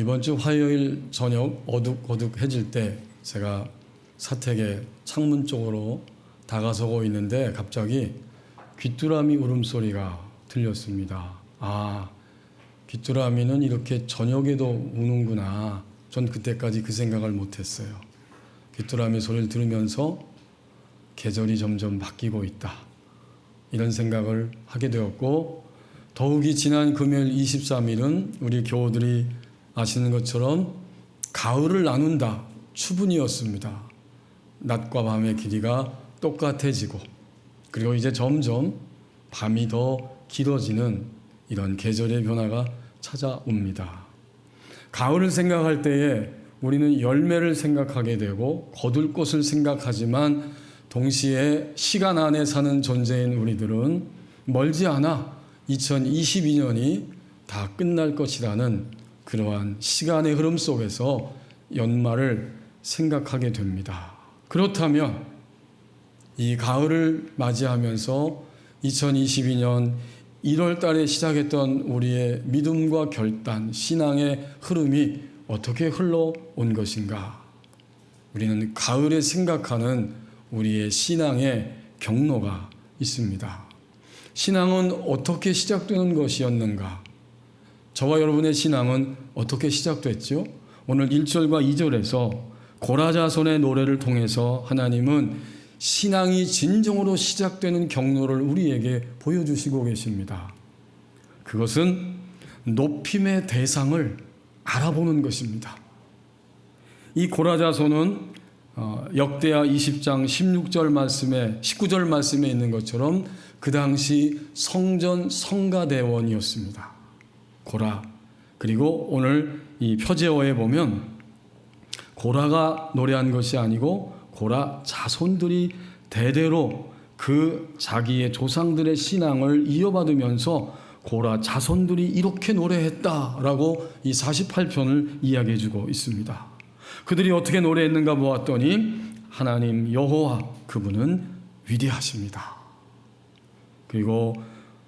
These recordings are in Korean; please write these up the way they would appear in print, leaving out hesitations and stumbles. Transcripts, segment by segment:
이번 주 화요일 저녁 어둑어둑해질 때 제가 사택의 창문 쪽으로 다가서고 있는데 갑자기 귀뚜라미 울음소리가 들렸습니다. 아, 귀뚜라미는 이렇게 저녁에도 우는구나. 전 그때까지 그 생각을 못했어요. 귀뚜라미 소리를 들으면서 계절이 점점 바뀌고 있다, 이런 생각을 하게 되었고, 더욱이 지난 금요일 23일은 우리 교우들이 아시는 것처럼 가을을 나눈다 추분이었습니다. 낮과 밤의 길이가 똑같아지고, 그리고 이제 점점 밤이 더 길어지는 이런 계절의 변화가 찾아옵니다. 가을을 생각할 때에 우리는 열매를 생각하게 되고 거둘 것을 생각하지만, 동시에 시간 안에 사는 존재인 우리들은 멀지 않아 2022년이 다 끝날 것이라는 그러한 시간의 흐름 속에서 연말을 생각하게 됩니다. 그렇다면 이 가을을 맞이하면서 2022년 1월 달에 시작했던 우리의 믿음과 결단, 신앙의 흐름이 어떻게 흘러온 것인가? 우리는 가을에 생각하는 우리의 신앙의 경로가 있습니다. 신앙은 어떻게 시작되는 것이었는가? 저와 여러분의 신앙은 어떻게 시작됐죠? 오늘 1절과 2절에서 고라자손의 노래를 통해서 하나님은 신앙이 진정으로 시작되는 경로를 우리에게 보여주시고 계십니다. 그것은 높임의 대상을 알아보는 것입니다. 이 고라자손은 역대하 20장 16절 말씀에 19절 말씀에 있는 것처럼 그 당시 성전 성가대원이었습니다. 고라. 그리고 오늘 이 표제어에 보면 고라가 노래한 것이 아니고 고라 자손들이 대대로 그 자기의 조상들의 신앙을 이어받으면서 고라 자손들이 이렇게 노래했다라고 이 48편을 이야기해 주고 있습니다. 그들이 어떻게 노래했는가 보았더니 하나님 여호와 그분은 위대하십니다. 그리고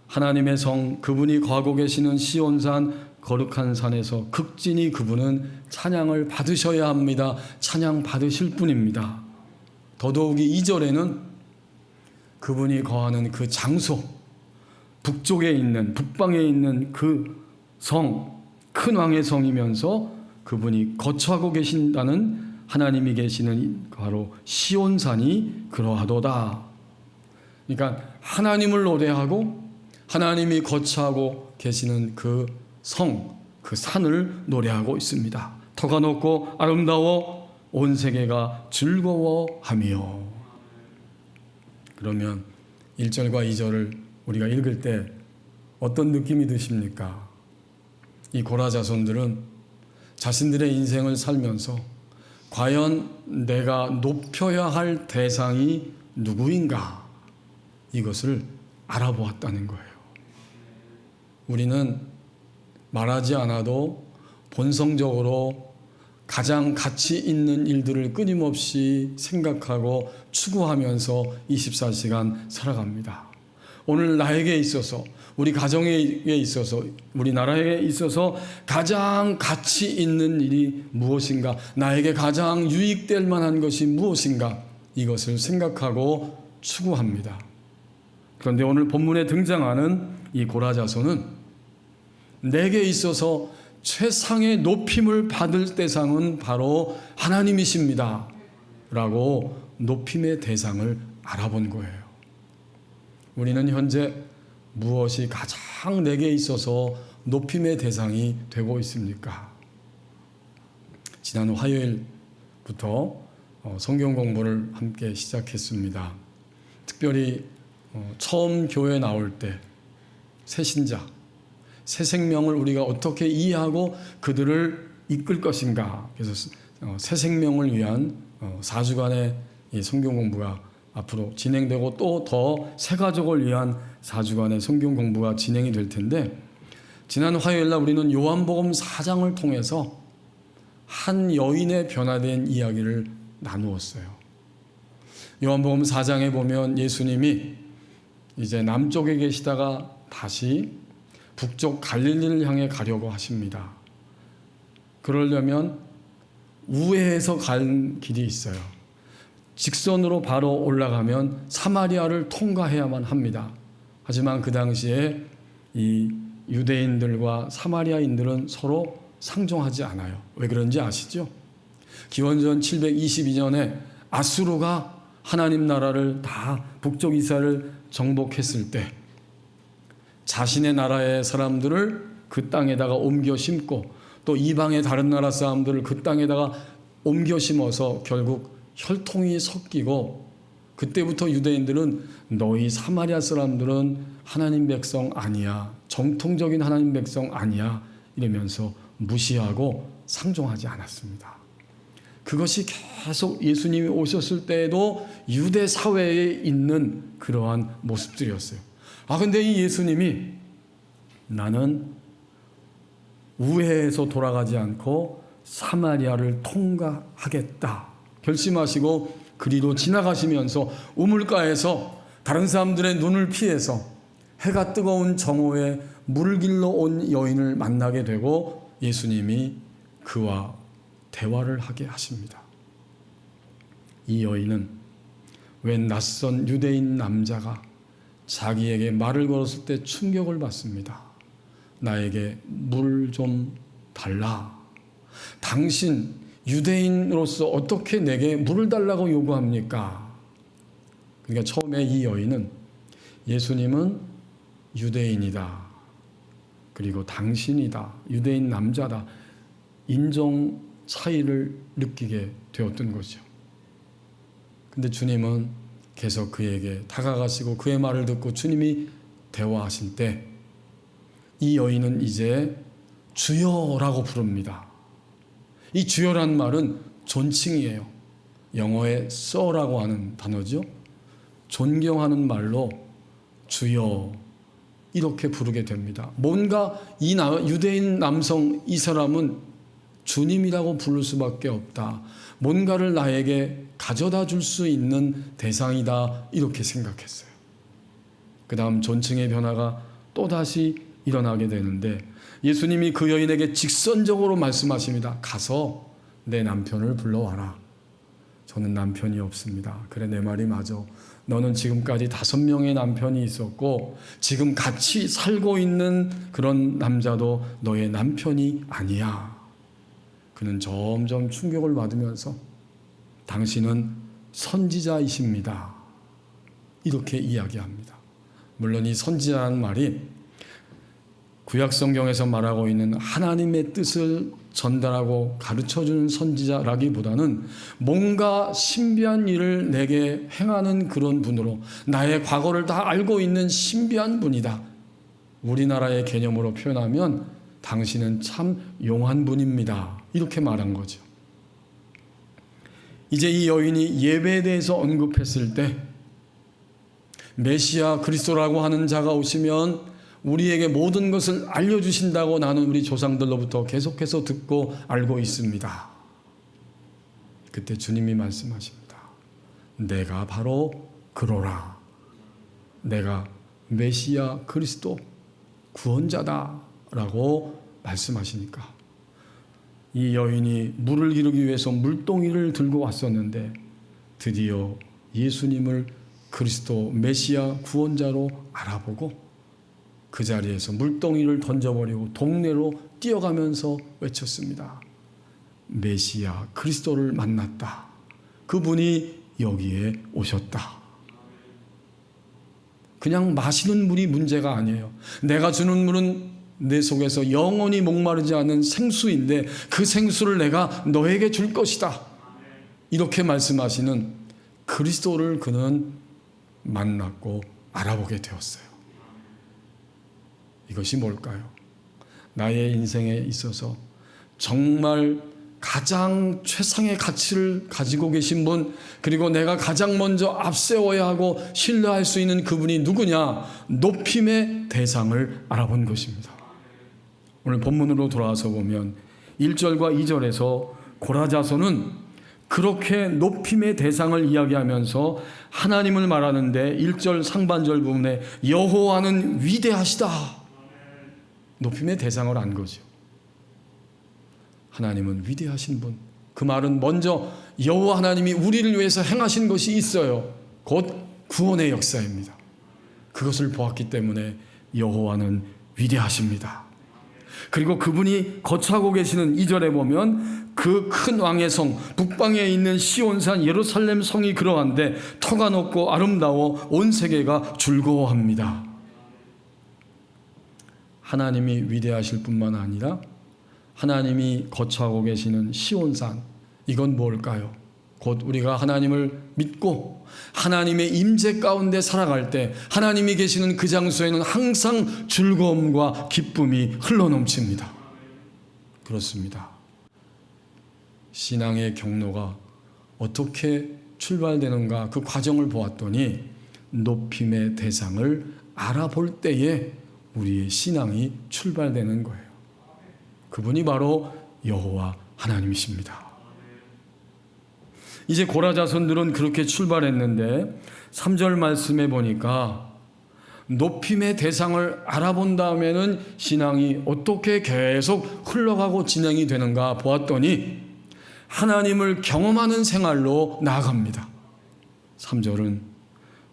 하나님의 성 그분이 거하고 계시는 시온산 거룩한 산에서 극진히 그분은 찬양을 받으셔야 합니다. 찬양 받으실 분입니다. 더더욱이 2절에는 그분이 거하는 그 장소, 북쪽에 있는 북방에 있는 그 성, 큰 왕의 성이면서 그분이 거처하고 계신다는 하나님이 계시는 바로 시온산이 그러하도다. 그러니까 하나님을 노래하고 하나님이 거처하고 계시는 그 성, 그 산을 노래하고 있습니다. 터가 높고 아름다워 온 세계가 즐거워하며. 그러면 1절과 2절을 우리가 읽을 때 어떤 느낌이 드십니까? 이 고라 자손들은 자신들의 인생을 살면서 과연 내가 높여야 할 대상이 누구인가? 이것을 알아보았다는 거예요. 우리는 말하지 않아도 본성적으로 가장 가치 있는 일들을 끊임없이 생각하고 추구하면서 24시간 살아갑니다. 오늘 나에게 있어서, 우리 가정에 있어서, 우리 나라에 있어서 가장 가치 있는 일이 무엇인가? 나에게 가장 유익될 만한 것이 무엇인가? 이것을 생각하고 추구합니다. 그런데 오늘 본문에 등장하는 이 고라자손은 내게 있어서 최상의 높임을 받을 대상은 바로 하나님이십니다 라고 높임의 대상을 알아본 거예요. 우리는 현재 무엇이 가장 내게 있어서 높임의 대상이 되고 있습니까? 지난 화요일부터 성경 공부를 함께 시작했습니다. 특별히 처음 교회 나올 때 새신자, 새 생명을 우리가 어떻게 이해하고 그들을 이끌 것인가. 그래서 새 생명을 위한 4주간의 성경 공부가 앞으로 진행되고 또 더 새 가족을 위한 4주간의 성경 공부가 진행이 될 텐데, 지난 화요일날 우리는 요한복음 4장을 통해서 한 여인의 변화된 이야기를 나누었어요. 요한복음 4장에 보면 예수님이 이제 남쪽에 계시다가 다시 북쪽 갈릴리를 향해 가려고 하십니다. 그러려면 우회해서 갈 길이 있어요. 직선으로 바로 올라가면 사마리아를 통과해야만 합니다. 하지만 그 당시에 이 유대인들과 사마리아인들은 서로 상종하지 않아요. 왜 그런지 아시죠? 기원전 722년에 아수르가 하나님 나라를 다 북쪽 이스라엘을 정복했을 때 자신의 나라의 사람들을 그 땅에다가 옮겨 심고 또 이방의 다른 나라 사람들을 그 땅에다가 옮겨 심어서 결국 혈통이 섞이고, 그때부터 유대인들은 너희 사마리아 사람들은 하나님 백성 아니야, 정통적인 하나님 백성 아니야 이러면서 무시하고 상종하지 않았습니다. 그것이 계속 예수님이 오셨을 때에도 유대 사회에 있는 그러한 모습들이었어요. 근데 이 예수님이 나는 우회해서 돌아가지 않고 사마리아를 통과하겠다 결심하시고 그리로 지나가시면서 우물가에서 다른 사람들의 눈을 피해서 해가 뜨거운 정오에 물을 길러 온 여인을 만나게 되고 예수님이 그와 대화를 하게 하십니다. 이 여인은 웬 낯선 유대인 남자가 자기에게 말을 걸었을 때 충격을 받습니다. 나에게 물 좀 달라. 당신 유대인으로서 어떻게 내게 물을 달라고 요구합니까? 그러니까 처음에 이 여인은 예수님은 유대인이다, 그리고 당신이다, 유대인 남자다, 인종 차이를 느끼게 되었던 거죠. 근데 주님은 계속 그에게 다가가시고 그의 말을 듣고 주님이 대화하실 때 이 여인은 이제 주여라고 부릅니다. 이 주여란 말은 존칭이에요. 영어의 sir라고 하는 단어죠. 존경하는 말로 주여 이렇게 부르게 됩니다. 뭔가 이 유대인 남성 이 사람은 주님이라고 부를 수밖에 없다, 뭔가를 나에게 가져다 줄 수 있는 대상이다 이렇게 생각했어요. 그 다음 존칭의 변화가 또다시 일어나게 되는데 예수님이 그 여인에게 직선적으로 말씀하십니다. 가서 내 남편을 불러와라. 저는 남편이 없습니다. 그래, 내 말이 맞아. 너는 지금까지 5명의 남편이 있었고 지금 같이 살고 있는 그런 남자도 너의 남편이 아니야. 그는 점점 충격을 받으면서 당신은 선지자이십니다 이렇게 이야기합니다. 물론 이 선지자라는 말이 구약 성경에서 말하고 있는 하나님의 뜻을 전달하고 가르쳐주는 선지자라기보다는 뭔가 신비한 일을 내게 행하는 그런 분으로, 나의 과거를 다 알고 있는 신비한 분이다. 우리나라의 개념으로 표현하면 당신은 참 용한 분입니다 이렇게 말한 거죠. 이제 이 여인이 예배에 대해서 언급했을 때 메시아 그리스도라고 하는 자가 오시면 우리에게 모든 것을 알려주신다고 나는 우리 조상들로부터 계속해서 듣고 알고 있습니다. 그때 주님이 말씀하십니다. 내가 바로 그로라. 내가 메시아 그리스도 구원자다 라고 말씀하시니까 이 여인이 물을 기르기 위해서 물동이를 들고 왔었는데 드디어 예수님을 그리스도 메시아 구원자로 알아보고 그 자리에서 물동이를 던져버리고 동네로 뛰어가면서 외쳤습니다. 메시아 그리스도를 만났다. 그분이 여기에 오셨다. 그냥 마시는 물이 문제가 아니에요. 내가 주는 물은 내 속에서 영원히 목마르지 않은 생수인데 그 생수를 내가 너에게 줄 것이다. 이렇게 말씀하시는 그리스도를 그는 만났고 알아보게 되었어요. 이것이 뭘까요? 나의 인생에 있어서 정말 가장 최상의 가치를 가지고 계신 분, 그리고 내가 가장 먼저 앞세워야 하고 신뢰할 수 있는 그분이 누구냐? 높임의 대상을 알아본 것입니다. 오늘 본문으로 돌아와서 보면 1절과 2절에서 고라자손은 그렇게 높임의 대상을 이야기하면서 하나님을 말하는데 1절 상반절 부분에 여호와는 위대하시다. 높임의 대상을 안 거죠. 하나님은 위대하신 분. 그 말은 먼저 여호와 하나님이 우리를 위해서 행하신 것이 있어요. 곧 구원의 역사입니다. 그것을 보았기 때문에 여호와는 위대하십니다. 그리고 그분이 거처하고 계시는 2절에 보면 그 큰 왕의 성 북방에 있는 시온산 예루살렘 성이 그러한데 터가 높고 아름다워 온 세계가 즐거워합니다. 하나님이 위대하실 뿐만 아니라 하나님이 거처하고 계시는 시온산, 이건 뭘까요? 곧 우리가 하나님을 믿고 하나님의 임재 가운데 살아갈 때 하나님이 계시는 그 장소에는 항상 즐거움과 기쁨이 흘러넘칩니다. 그렇습니다. 신앙의 경로가 어떻게 출발되는가, 그 과정을 보았더니 높임의 대상을 알아볼 때에 우리의 신앙이 출발되는 거예요. 그분이 바로 여호와 하나님이십니다. 이제 고라 자손들은 그렇게 출발했는데 3절 말씀에 보니까 높임의 대상을 알아본 다음에는 신앙이 어떻게 계속 흘러가고 진행이 되는가 보았더니 하나님을 경험하는 생활로 나아갑니다. 3절은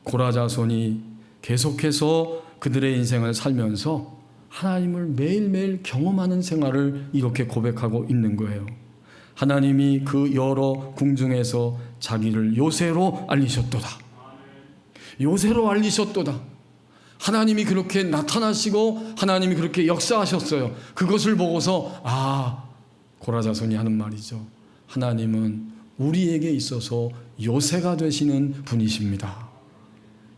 고라 자손이 계속해서 그들의 인생을 살면서 하나님을 매일매일 경험하는 생활을 이렇게 고백하고 있는 거예요. 하나님이 그 여러 궁중에서 자기를 요새로 알리셨도다. 요새로 알리셨도다. 하나님이 그렇게 나타나시고 하나님이 그렇게 역사하셨어요. 그것을 보고서 고라 자손이 하는 말이죠. 하나님은 우리에게 있어서 요새가 되시는 분이십니다.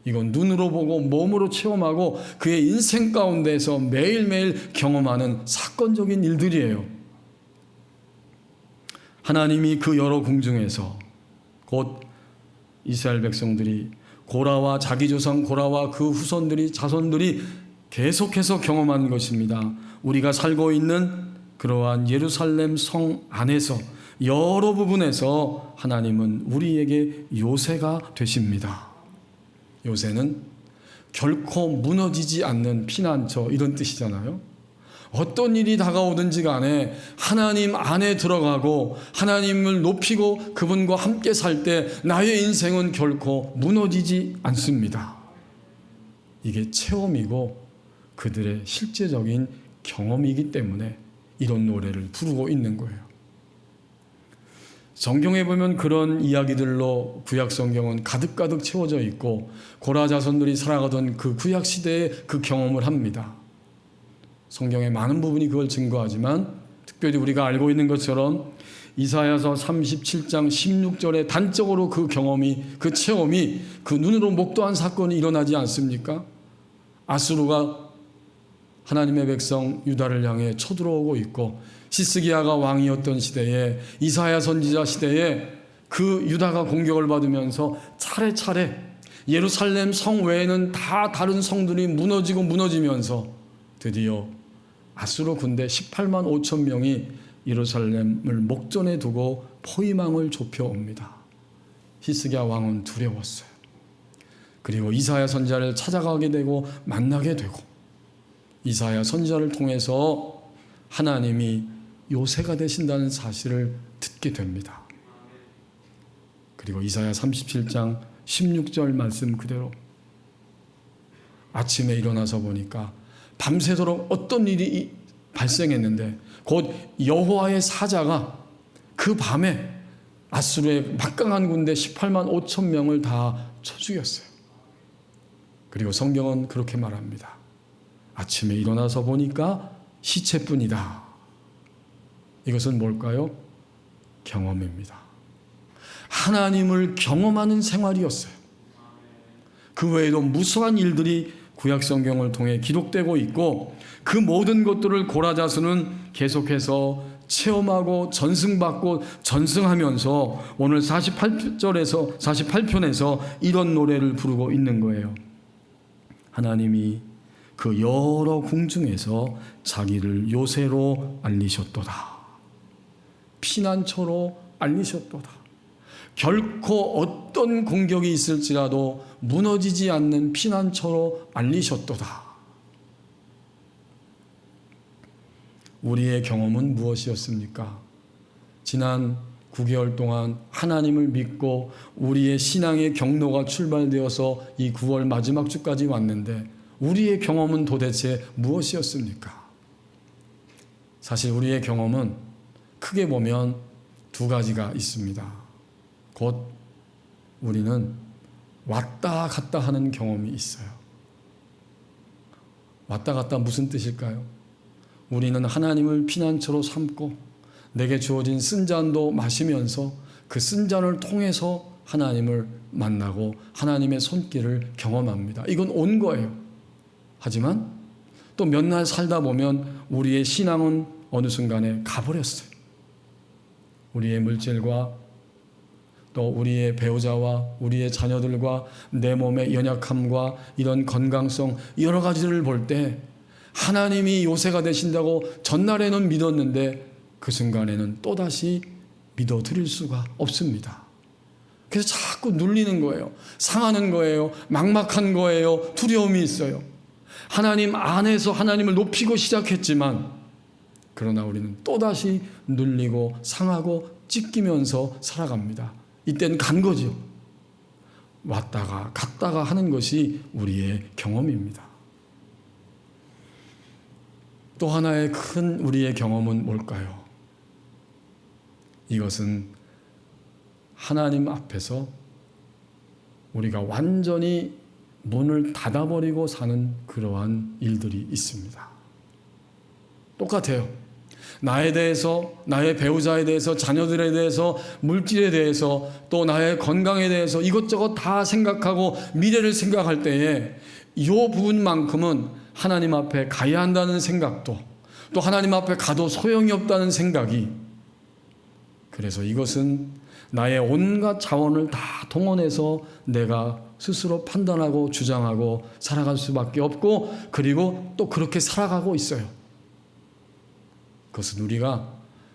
이건 눈으로 보고 몸으로 체험하고 그의 인생 가운데서 매일매일 경험하는 사건적인 일들이에요. 하나님이 그 여러 궁중에서 곧 이스라엘 백성들이 고라와 자기 조상 고라와 그 후손들이 자손들이 계속해서 경험하는 것입니다. 우리가 살고 있는 그러한 예루살렘 성 안에서 여러 부분에서 하나님은 우리에게 요새가 되십니다. 요새는 결코 무너지지 않는 피난처, 이런 뜻이잖아요. 어떤 일이 다가오든지 간에 하나님 안에 들어가고 하나님을 높이고 그분과 함께 살 때 나의 인생은 결코 무너지지 않습니다. 이게 체험이고 그들의 실제적인 경험이기 때문에 이런 노래를 부르고 있는 거예요. 성경에 보면 그런 이야기들로 구약 성경은 가득가득 채워져 있고 고라 자손들이 살아가던 그 구약 시대에 그 경험을 합니다. 성경의 많은 부분이 그걸 증거하지만 특별히 우리가 알고 있는 것처럼 이사야서 37장 16절에 단적으로 그 경험이, 그 체험이, 그 눈으로 목도한 사건이 일어나지 않습니까? 아수르가 하나님의 백성 유다를 향해 쳐들어오고 있고 시스기야가 왕이었던 시대에 이사야 선지자 시대에 그 유다가 공격을 받으면서 차례차례 예루살렘 성 외에는 다 다른 성들이 무너지면서 드디어 아수르 군대 18만 5천 명이 예루살렘을 목전에 두고 포위망을 좁혀옵니다. 히스기야 왕은 두려웠어요. 그리고 이사야 선지자를 찾아가게 되고 만나게 되고 이사야 선지자를 통해서 하나님이 요새가 되신다는 사실을 듣게 됩니다. 그리고 이사야 37장 16절 말씀 그대로 아침에 일어나서 보니까 밤새도록 어떤 일이 발생했는데 곧 여호와의 사자가 그 밤에 아수르의 막강한 군대 18만 5천 명을 다 쳐 죽였어요. 그리고 성경은 그렇게 말합니다. 아침에 일어나서 보니까 시체뿐이다. 이것은 뭘까요? 경험입니다. 하나님을 경험하는 생활이었어요. 그 외에도 무수한 일들이 구약 성경을 통해 기록되고 있고 그 모든 것들을 고라 자손은 계속해서 체험하고 전승받고 전승하면서 오늘 48편에서 이런 노래를 부르고 있는 거예요. 하나님이 그 여러 궁중에서 자기를 요새로 알리셨도다. 피난처로 알리셨도다. 결코 어떤 공격이 있을지라도 무너지지 않는 피난처로 알리셨도다. 우리의 경험은 무엇이었습니까? 지난 9개월 동안 하나님을 믿고 우리의 신앙의 경로가 출발되어서 이 9월 마지막 주까지 왔는데 우리의 경험은 도대체 무엇이었습니까? 사실 우리의 경험은 크게 보면 두 가지가 있습니다. 곧 우리는 왔다 갔다 하는 경험이 있어요. 왔다 갔다 무슨 뜻일까요? 우리는 하나님을 피난처로 삼고 내게 주어진 쓴 잔도 마시면서 그 쓴 잔을 통해서 하나님을 만나고 하나님의 손길을 경험합니다. 이건 온 거예요. 하지만 또 몇 날 살다 보면 우리의 신앙은 어느 순간에 가버렸어요. 우리의 물질과 또 우리의 배우자와 우리의 자녀들과 내 몸의 연약함과 이런 건강성 여러 가지를 볼 때 하나님이 요새가 되신다고 전날에는 믿었는데 그 순간에는 또다시 믿어드릴 수가 없습니다. 그래서 자꾸 눌리는 거예요. 상하는 거예요. 막막한 거예요. 두려움이 있어요. 하나님 안에서 하나님을 높이고 시작했지만 그러나 우리는 또다시 눌리고 상하고 찢기면서 살아갑니다. 이때는 간 거죠. 왔다가 갔다가 하는 것이 우리의 경험입니다. 또 하나의 큰 우리의 경험은 뭘까요? 이것은 하나님 앞에서 우리가 완전히 문을 닫아버리고 사는 그러한 일들이 있습니다. 똑같아요. 나에 대해서, 나의 배우자에 대해서, 자녀들에 대해서, 물질에 대해서, 또 나의 건강에 대해서 이것저것 다 생각하고 미래를 생각할 때에 이 부분만큼은 하나님 앞에 가야 한다는 생각도 또 하나님 앞에 가도 소용이 없다는 생각이 그래서 이것은 나의 온갖 자원을 다 동원해서 내가 스스로 판단하고 주장하고 살아갈 수밖에 없고 그리고 또 그렇게 살아가고 있어요. 그것은 우리가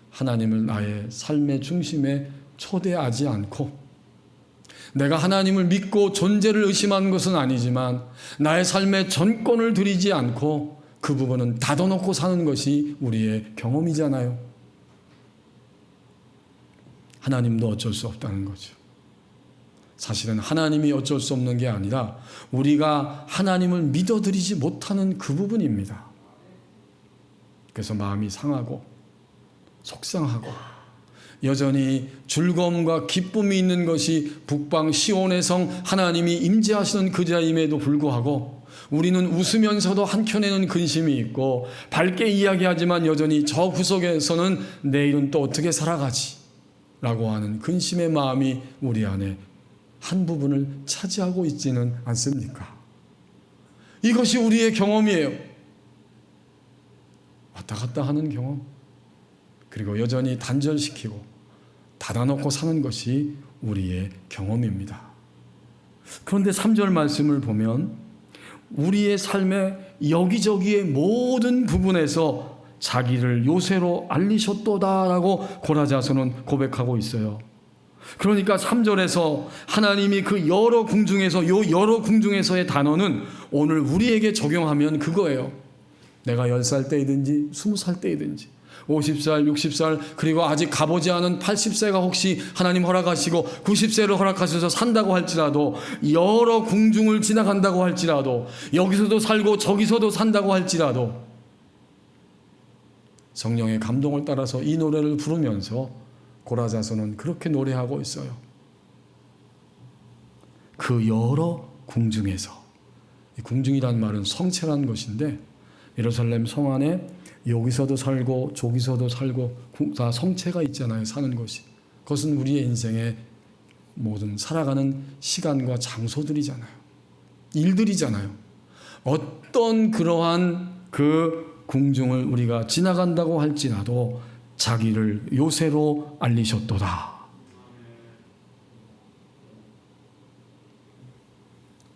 하나님을 나의 삶의 중심에 초대하지 않고 내가 하나님을 믿고 존재를 의심하는 것은 아니지만 나의 삶의 전권을 드리지 않고 그 부분은 닫아놓고 사는 것이 우리의 경험이잖아요. 하나님도 어쩔 수 없다는 거죠. 사실은 하나님이 어쩔 수 없는 게 아니라 우리가 하나님을 믿어드리지 못하는 그 부분입니다. 그래서 마음이 상하고 속상하고 여전히 즐거움과 기쁨이 있는 것이 북방 시온의 성 하나님이 임재하시는 그 자임에도 불구하고 우리는 웃으면서도 한켠에는 근심이 있고 밝게 이야기하지만 여전히 저 구석에서는 내일은 또 어떻게 살아가지? 라고 하는 근심의 마음이 우리 안에 한 부분을 차지하고 있지는 않습니까? 이것이 우리의 경험이에요. 왔다 갔다 하는 경험. 그리고 여전히 단절시키고 닫아놓고 사는 것이 우리의 경험입니다. 그런데 3절 말씀을 보면 우리의 삶의 여기저기의 모든 부분에서 자기를 요새로 알리셨도다라고 고라자서는 고백하고 있어요. 그러니까 3절에서 하나님이 그 여러 궁중에서 여러 궁중에서의 단어는 오늘 우리에게 적용하면 그거예요. 내가 10살 때이든지 20살 때이든지 50살, 60살 그리고 아직 가보지 않은 80세가 혹시 하나님 허락하시고 90세를 허락하셔서 산다고 할지라도 여러 궁중을 지나간다고 할지라도 여기서도 살고 저기서도 산다고 할지라도 성령의 감동을 따라서 이 노래를 부르면서 고라자서는 그렇게 노래하고 있어요. 그 여러 궁중에서 이 궁중이란 말은 성체란 것인데 예루살렘 성 안에 여기서도 살고 저기서도 살고 다 성체가 있잖아요. 사는 것이. 그것은 우리의 인생의 모든 살아가는 시간과 장소들이잖아요. 일들이잖아요. 어떤 그러한 그 궁중을 우리가 지나간다고 할지라도 자기를 요새로 알리셨도다.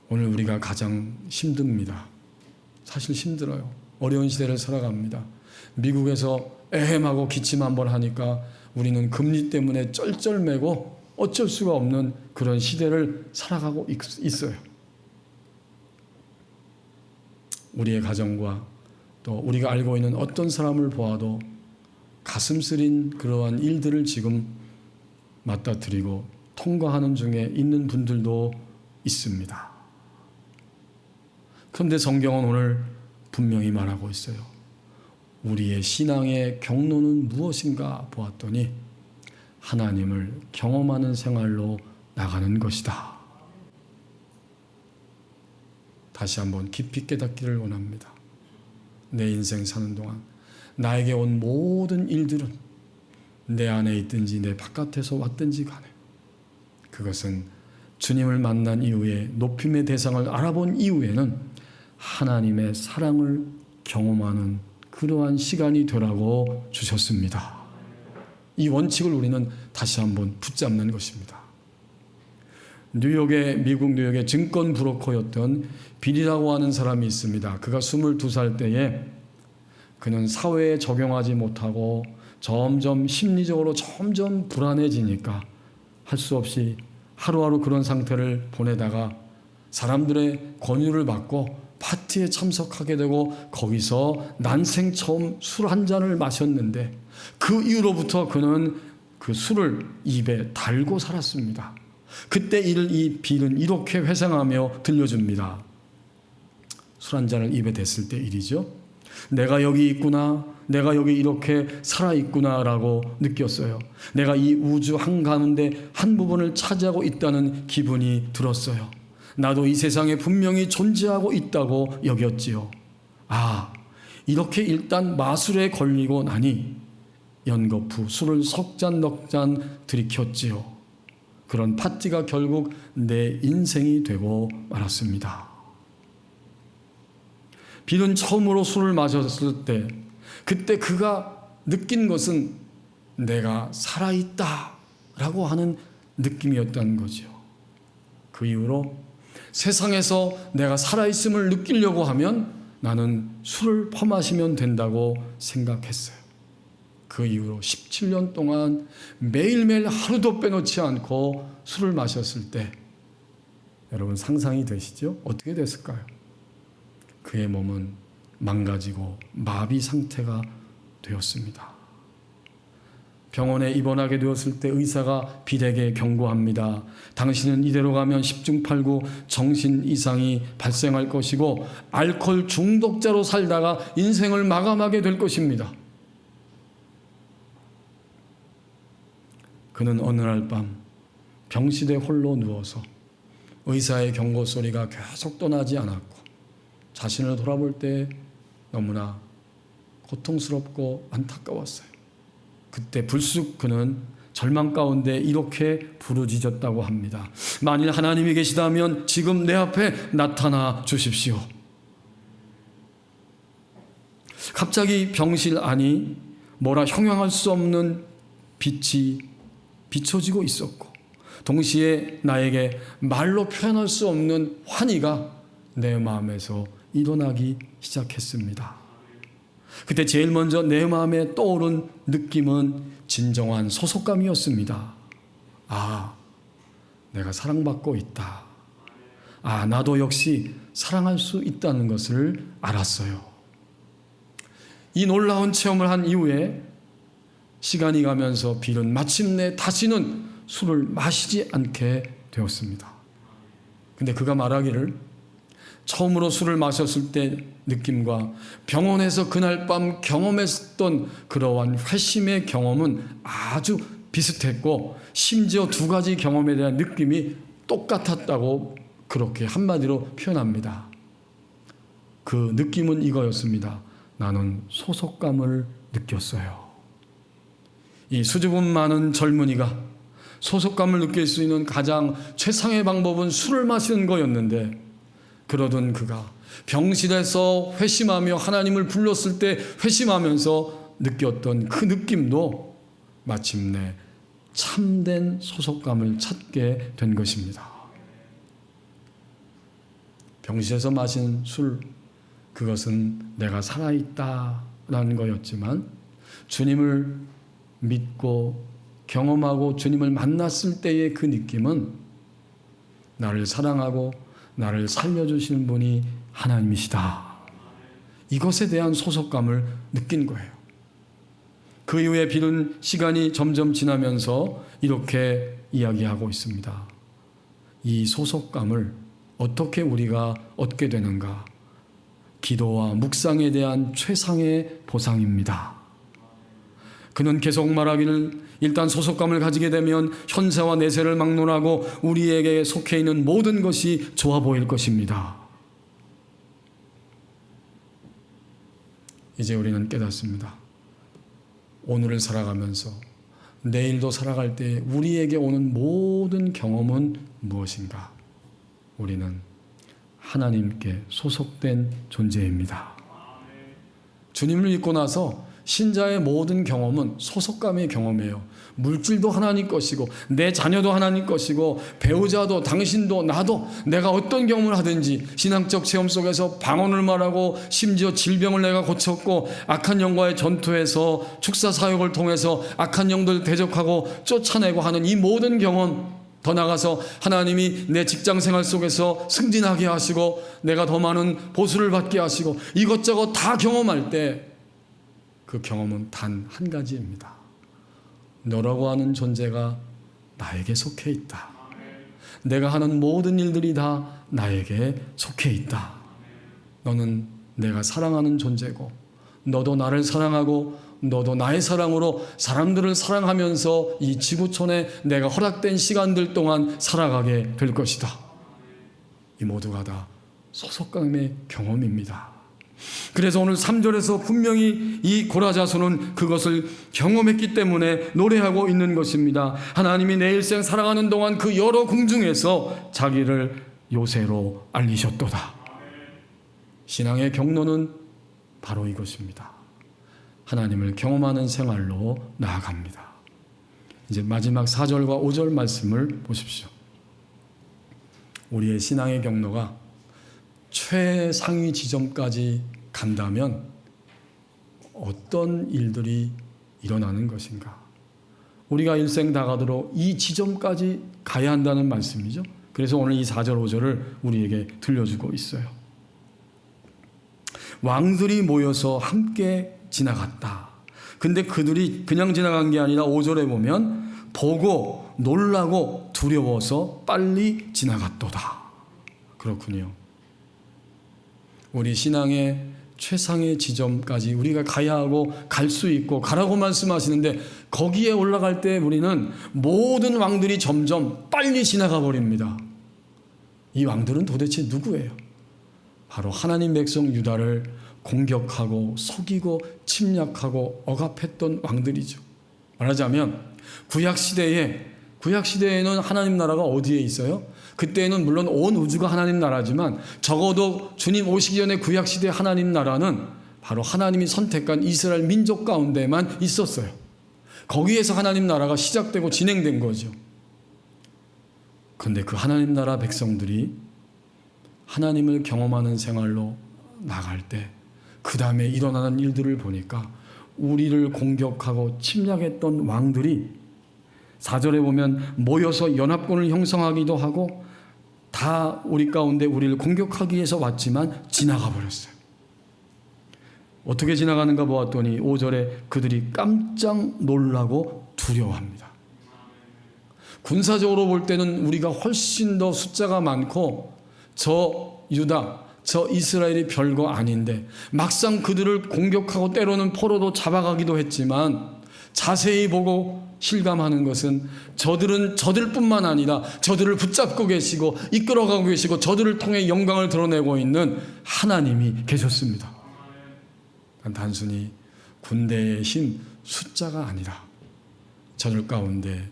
오늘 우리가 가장 힘듭니다. 사실 힘들어요. 어려운 시대를 살아갑니다. 미국에서 애헴하고 기침 한번 하니까 우리는 금리 때문에 쩔쩔매고 어쩔 수가 없는 그런 시대를 살아가고 있어요. 우리의 가정과 또 우리가 알고 있는 어떤 사람을 보아도 가슴 쓰린 그러한 일들을 지금 맞닥뜨리고 통과하는 중에 있는 분들도 있습니다. 그런데 성경은 오늘 분명히 말하고 있어요. 우리의 신앙의 경로는 무엇인가 보았더니 하나님을 경험하는 생활로 나가는 것이다. 다시 한번 깊이 깨닫기를 원합니다. 내 인생 사는 동안 나에게 온 모든 일들은 내 안에 있든지 내 바깥에서 왔든지 간에 그것은 주님을 만난 이후에 높임의 대상을 알아본 이후에는 하나님의 사랑을 경험하는 그러한 시간이 되라고 주셨습니다. 이 원칙을 우리는 다시 한번 붙잡는 것입니다. 미국 뉴욕의 증권 브로커였던 빌이라고 하는 사람이 있습니다. 그가 22살 때에 그는 사회에 적용하지 못하고 점점 심리적으로 점점 불안해지니까 할 수 없이 하루하루 그런 상태를 보내다가 사람들의 권유를 받고 파티에 참석하게 되고 거기서 난생 처음 술 한 잔을 마셨는데 그 이후로부터 그는 그 술을 입에 달고 살았습니다. 그때 이 빌은 이렇게 회상하며 들려줍니다. 술 한 잔을 입에 댔을 때 일이죠. 내가 여기 있구나, 내가 여기 이렇게 살아있구나라고 느꼈어요. 내가 이 우주 한가운데 한 부분을 차지하고 있다는 기분이 들었어요. 나도 이 세상에 분명히 존재하고 있다고 여겼지요. 이렇게 일단 마술에 걸리고 나니 연거푸 술을 석 잔 넉 잔 들이켰지요. 그런 파티가 결국 내 인생이 되고 말았습니다. 빌은 처음으로 술을 마셨을 때 그때 그가 느낀 것은 내가 살아있다라고 하는 느낌이었다는 거죠. 그 이후로 세상에서 내가 살아있음을 느끼려고 하면 나는 술을 퍼마시면 된다고 생각했어요. 그 이후로 17년 동안 매일매일 하루도 빼놓지 않고 술을 마셨을 때 여러분 상상이 되시죠? 어떻게 됐을까요? 그의 몸은 망가지고 마비 상태가 되었습니다. 병원에 입원하게 되었을 때 의사가 빌에게 경고합니다. 당신은 이대로 가면 10중 8구 정신 이상이 발생할 것이고 알코올 중독자로 살다가 인생을 마감하게 될 것입니다. 그는 어느 날 밤 병실에 홀로 누워서 의사의 경고 소리가 계속 떠나지 않았고 자신을 돌아볼 때 너무나 고통스럽고 안타까웠어요. 그때 불쑥 그는 절망 가운데 이렇게 부르짖었다고 합니다. 만일 하나님이 계시다면 지금 내 앞에 나타나 주십시오. 갑자기 병실 안이 뭐라 형용할 수 없는 빛이 비춰지고 있었고 동시에 나에게 말로 표현할 수 없는 환희가 내 마음에서 일어나기 시작했습니다. 그때 제일 먼저 내 마음에 떠오른 느낌은 진정한 소속감이었습니다. 내가 사랑받고 있다. 나도 역시 사랑할 수 있다는 것을 알았어요. 이 놀라운 체험을 한 이후에 시간이 가면서 빌은 마침내 다시는 술을 마시지 않게 되었습니다. 근데 그가 말하기를 처음으로 술을 마셨을 때 느낌과 병원에서 그날 밤 경험했던 그러한 회심의 경험은 아주 비슷했고 심지어 두 가지 경험에 대한 느낌이 똑같았다고 그렇게 한마디로 표현합니다. 그 느낌은 이거였습니다. 나는 소속감을 느꼈어요. 이 수줍음 많은 젊은이가 소속감을 느낄 수 있는 가장 최상의 방법은 술을 마시는 거였는데 그러던 그가 병실에서 회심하며 하나님을 불렀을 때 회심하면서 느꼈던 그 느낌도 마침내 참된 소속감을 찾게 된 것입니다. 병실에서 마신 술, 그것은 내가 살아있다라는 거였지만 주님을 믿고 경험하고 주님을 만났을 때의 그 느낌은 나를 사랑하고 나를 살려주시는 분이 하나님이시다. 이것에 대한 소속감을 느낀 거예요. 그 이후에 비는 시간이 점점 지나면서 이렇게 이야기하고 있습니다. 이 소속감을 어떻게 우리가 얻게 되는가? 기도와 묵상에 대한 최상의 보상입니다. 그는 계속 말하기를 일단 소속감을 가지게 되면 현세와 내세를 막론하고 우리에게 속해 있는 모든 것이 좋아 보일 것입니다. 이제 우리는 깨닫습니다. 오늘을 살아가면서 내일도 살아갈 때 우리에게 오는 모든 경험은 무엇인가? 우리는 하나님께 소속된 존재입니다. 주님을 믿고 나서 신자의 모든 경험은 소속감의 경험이에요. 물질도 하나님 것이고 내 자녀도 하나님 것이고 배우자도 당신도 나도 내가 어떤 경험을 하든지 신앙적 체험 속에서 방언을 말하고 심지어 질병을 내가 고쳤고 악한 영과의 전투에서 축사 사역을 통해서 악한 영들 대적하고 쫓아내고 하는 이 모든 경험, 더 나아가서 하나님이 내 직장생활 속에서 승진하게 하시고 내가 더 많은 보수를 받게 하시고 이것저것 다 경험할 때 그 경험은 단 한 가지입니다. 너라고 하는 존재가 나에게 속해 있다. 내가 하는 모든 일들이 다 나에게 속해 있다. 너는 내가 사랑하는 존재고 너도 나를 사랑하고 너도 나의 사랑으로 사람들을 사랑하면서 이 지구촌에 내가 허락된 시간들 동안 살아가게 될 것이다. 이 모두가 다 소속감의 경험입니다. 그래서 오늘 3절에서 분명히 이 고라자손은 그것을 경험했기 때문에 노래하고 있는 것입니다. 하나님이 내 일생 살아가는 동안 그 여러 궁중에서 자기를 요새로 알리셨도다. 신앙의 경로는 바로 이것입니다. 하나님을 경험하는 생활로 나아갑니다. 이제 마지막 4절과 5절 말씀을 보십시오. 우리의 신앙의 경로가 최상위 지점까지 간다면 어떤 일들이 일어나는 것인가? 우리가 일생 다가도록 이 지점까지 가야 한다는 말씀이죠. 그래서 오늘 이 4절 5절을 우리에게 들려주고 있어요. 왕들이 모여서 함께 지나갔다. 근데 그들이 그냥 지나간 게 아니라 5절에 보면 보고 놀라고 두려워서 빨리 지나갔도다. 그렇군요. 우리 신앙의 최상의 지점까지 우리가 가야 하고 갈 수 있고 가라고 말씀하시는데 거기에 올라갈 때 우리는 모든 왕들이 점점 빨리 지나가 버립니다. 이 왕들은 도대체 누구예요? 바로 하나님 백성 유다를 공격하고 속이고 침략하고 억압했던 왕들이죠. 말하자면 구약시대에는 하나님 나라가 어디에 있어요? 그때는 물론 온 우주가 하나님 나라지만 적어도 주님 오시기 전에 구약시대 하나님 나라는 바로 하나님이 선택한 이스라엘 민족 가운데만 있었어요. 거기에서 하나님 나라가 시작되고 진행된 거죠. 그런데 그 하나님 나라 백성들이 하나님을 경험하는 생활로 나갈 때 그 다음에 일어나는 일들을 보니까 우리를 공격하고 침략했던 왕들이 4절에 보면 모여서 연합군을 형성하기도 하고 다 우리 가운데 우리를 공격하기 위해서 왔지만 지나가 버렸어요. 어떻게 지나가는가 보았더니 5절에 그들이 깜짝 놀라고 두려워합니다. 군사적으로 볼 때는 우리가 훨씬 더 숫자가 많고 저 유다, 저 이스라엘이 별거 아닌데 막상 그들을 공격하고 때로는 포로도 잡아가기도 했지만 자세히 보고 실감하는 것은 저들은 저들뿐만 아니라 저들을 붙잡고 계시고 이끌어가고 계시고 저들을 통해 영광을 드러내고 있는 하나님이 계셨습니다. 단순히 군대의 힘, 숫자가 아니라 저들 가운데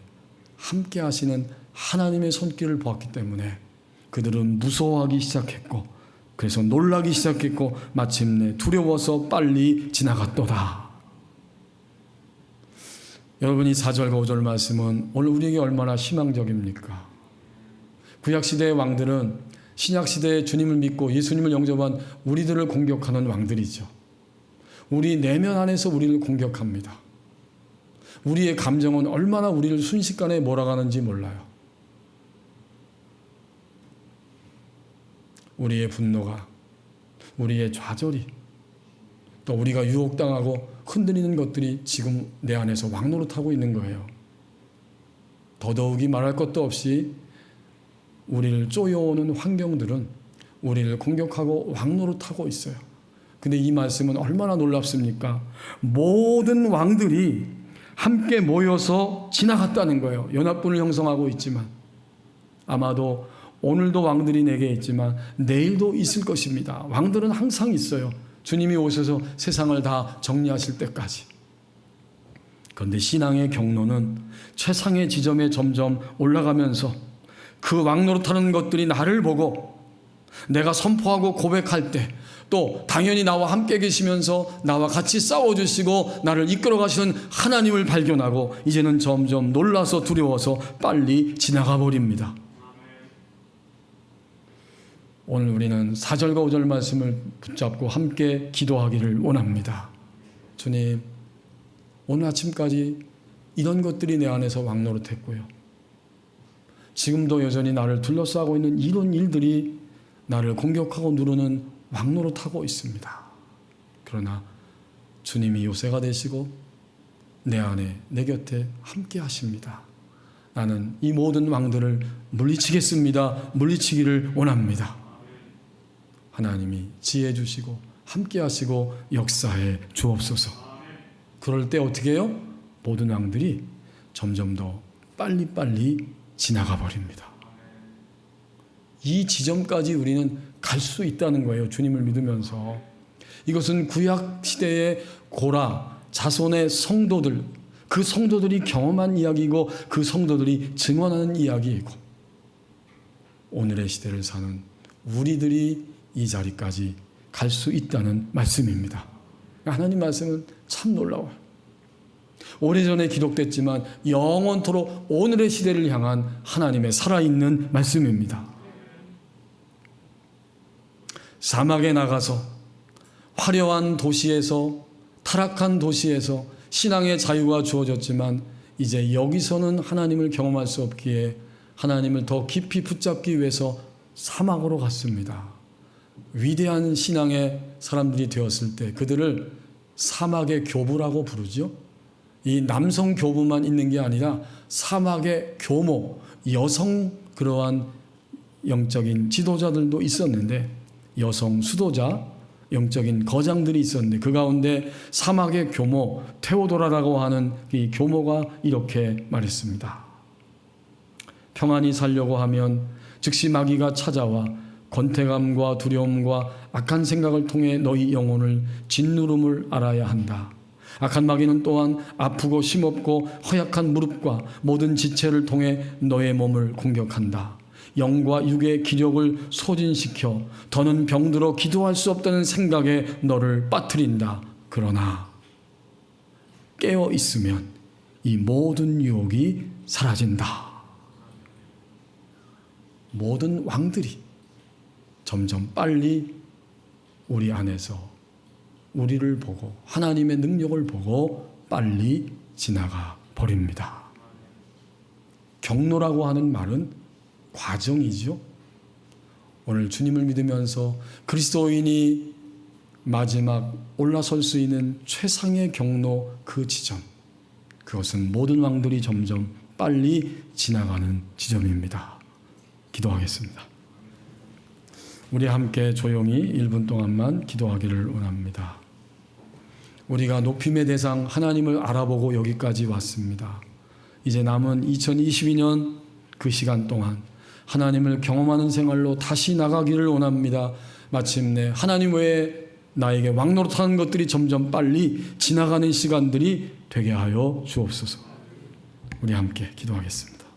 함께 하시는 하나님의 손길을 보았기 때문에 그들은 무서워하기 시작했고 그래서 놀라기 시작했고 마침내 두려워서 빨리 지나갔도다. 여러분이 4절과 5절 말씀은 오늘 우리에게 얼마나 희망적입니까? 구약시대의 왕들은 신약시대의 주님을 믿고 예수님을 영접한 우리들을 공격하는 왕들이죠. 우리 내면 안에서 우리를 공격합니다. 우리의 감정은 얼마나 우리를 순식간에 몰아가는지 몰라요. 우리의 분노가, 우리의 좌절이, 또 우리가 유혹당하고 흔들리는 것들이 지금 내 안에서 왕노릇하고 있는 거예요. 더더욱이 말할 것도 없이 우리를 쪼여오는 환경들은 우리를 공격하고 왕노릇하고 있어요. 근데 이 말씀은 얼마나 놀랍습니까? 모든 왕들이 함께 모여서 지나갔다는 거예요. 연합군을 형성하고 있지만 아마도 오늘도 왕들이 내게 있지만 내일도 있을 것입니다. 왕들은 항상 있어요. 주님이 오셔서 세상을 다 정리하실 때까지. 그런데 신앙의 경로는 최상의 지점에 점점 올라가면서 그 왕노릇하는 것들이 나를 보고 내가 선포하고 고백할 때 또 당연히 나와 함께 계시면서 나와 같이 싸워주시고 나를 이끌어 가시는 하나님을 발견하고 이제는 점점 놀라서 두려워서 빨리 지나가 버립니다. 오늘 우리는 4절과 5절 말씀을 붙잡고 함께 기도하기를 원합니다. 주님, 오늘 아침까지 이런 것들이 내 안에서 왕노릇했고요. 지금도 여전히 나를 둘러싸고 있는 이런 일들이 나를 공격하고 누르는 왕노릇하고 있습니다. 그러나 주님이 요새가 되시고 내 안에 내 곁에 함께 하십니다. 나는 이 모든 왕들을 물리치겠습니다. 물리치기를 원합니다. 하나님이 지혜 주시고 함께 하시고 역사해 주옵소서. 그럴 때 어떻게 해요? 모든 왕들이 점점 더 빨리빨리 지나가 버립니다. 이 지점까지 우리는 갈 수 있다는 거예요. 주님을 믿으면서. 이것은 구약 시대의 고라 자손의 성도들, 그 성도들이 경험한 이야기이고 그 성도들이 증언하는 이야기이고 오늘의 시대를 사는 우리들이 이 자리까지 갈 수 있다는 말씀입니다. 하나님 말씀은 참 놀라워요. 오래전에 기록됐지만 영원토록 오늘의 시대를 향한 하나님의 살아있는 말씀입니다. 사막에 나가서 화려한 도시에서 타락한 도시에서 신앙의 자유가 주어졌지만 이제 여기서는 하나님을 경험할 수 없기에 하나님을 더 깊이 붙잡기 위해서 사막으로 갔습니다. 위대한 신앙의 사람들이 되었을 때 그들을 사막의 교부라고 부르죠. 이 남성 교부만 있는 게 아니라 사막의 교모, 여성 그러한 영적인 지도자들도 있었는데 여성 수도자, 영적인 거장들이 있었는데 그 가운데 사막의 교모 테오도라라고 하는 이 교모가 이렇게 말했습니다. 평안히 살려고 하면 즉시 마귀가 찾아와 권태감과 두려움과 악한 생각을 통해 너희 영혼을 짓누름을 알아야 한다. 악한 마귀는 또한 아프고 힘없고 허약한 무릎과 모든 지체를 통해 너의 몸을 공격한다. 영과 육의 기력을 소진시켜 더는 병들어 기도할 수 없다는 생각에 너를 빠뜨린다. 그러나 깨어 있으면 이 모든 유혹이 사라진다. 모든 왕들이 점점 빨리 우리 안에서 우리를 보고 하나님의 능력을 보고 빨리 지나가 버립니다. 경로라고 하는 말은 과정이죠. 오늘 주님을 믿으면서 그리스도인이 마지막 올라설 수 있는 최상의 경로 그 지점, 그것은 모든 왕들이 점점 빨리 지나가는 지점입니다. 기도하겠습니다. 우리 함께 조용히 1분 동안만 기도하기를 원합니다. 우리가 높임의 대상 하나님을 알아보고 여기까지 왔습니다. 이제 남은 2022년 그 시간 동안 하나님을 경험하는 생활로 다시 나가기를 원합니다. 마침내 하나님 외에 나에게 왕노릇하는 것들이 점점 빨리 지나가는 시간들이 되게 하여 주옵소서. 우리 함께 기도하겠습니다.